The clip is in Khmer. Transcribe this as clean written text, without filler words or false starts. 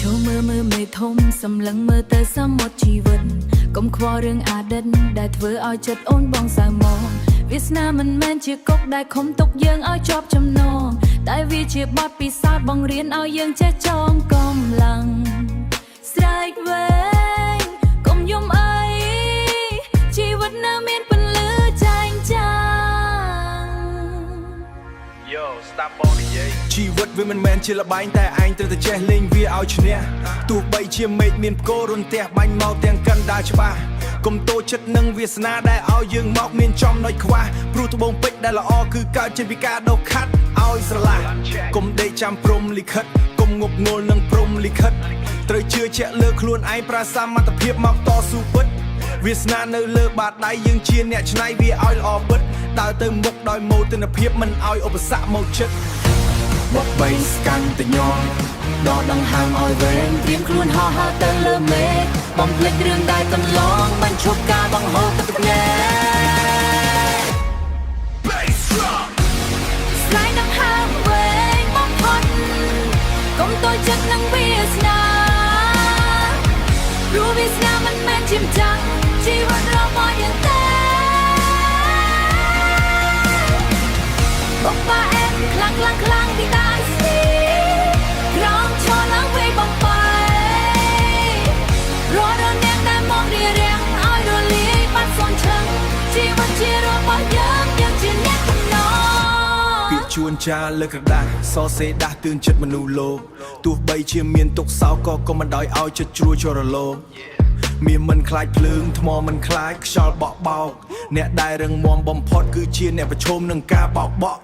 ចូលមើលមេធំសម្លឹងមើលទៅសមុទ្រជីវិតកុំខ្វល់រឿងអាឌិតដែលធ្វើឲ្យចិត្តអូនបងសៅមកវាសនាមិនមែនជាកុកដែលខំទុកយើងឲ្យជាប់ចំណងតែវាជាបទពិសោធន៍បង្រៀនឲ្យយើងចេះចងកម្លាំងស្រែកវែងកុំយំអីជីវិតនៅមានពន្លឺចែងចាំYo stop ball និយាយជីវិតវាមិនមែនជាល្បែងតែឯងត្រូវតែចេះលេងវាឲ្យឈ្នះទោះបីជាមេឃមានផ្គររន្ទះបាញ់មកទាំងកណ្ដាលច្បាស់កុំតូចចិត្តនឹងវាសនាដែលឲ្យយើងមកមានចំណុចខ្វះព្រោះត្បូងពេជ្រដែលល្អគឺកើតចេញពីការដុសខាត់ឲ្យស្រឡះកុំដេកចាំព្រំលិខិតកុំងប់ងល់នឹងព្រំលិខិតត្រូវជឿជាក់លើខ្លួនឯងប្រើសមត្ថភាពមកតស៊ូពិតវាសនានៅលើបាតដៃយើងជាអ្នកច្នៃវាឲ្យល្អពិតដើរទៅមុខដោយមោទនភាពមិនឲ្យឧបសគ្គមកចិត្តបបបីស្កាន់តែញ័រដកដង្ហើមឲ្យវែងត្រៀមខ្លួនហោះហើរទៅលើមេឃបំភ្លេចរឿងដែលកន្លងមិនឈប់ការបង្ហូរទឹកភ្នែកស្លាយដង្ហើមវែងបំផុតកុំតូចចិត្តនឹងវាសនាព្រោះវាសនាមិនមែនជាម្ចាស់ជីវិតរបស់យើងទេបងប៉ាអែមខ្លាំងពីតាស្ទីក្រងឈរឡើងវេបំបាយរត់រនាងតែមករៀបរៀងឲ្យរលាយបាត់សនឈឹងជីវិតជារបស់យើងជាអ្នកកំណត់ពីជួនចាលើក្រដាស់សរសេរដាស់ទឿនចិត្តមនុស្សលោកទោះបីជាមានទុកសោកក៏កុំមិនដោយឲ្យចិត្តជ្រួលចរលោមានមិនខ្លាចភ្លើងថ្មមិនខ្លាចខ្យល់បក់បោកអ្នកដែលរឹងមាំបំផុតគឺជាអ្នកប្រឈមនឹងការបោកបក់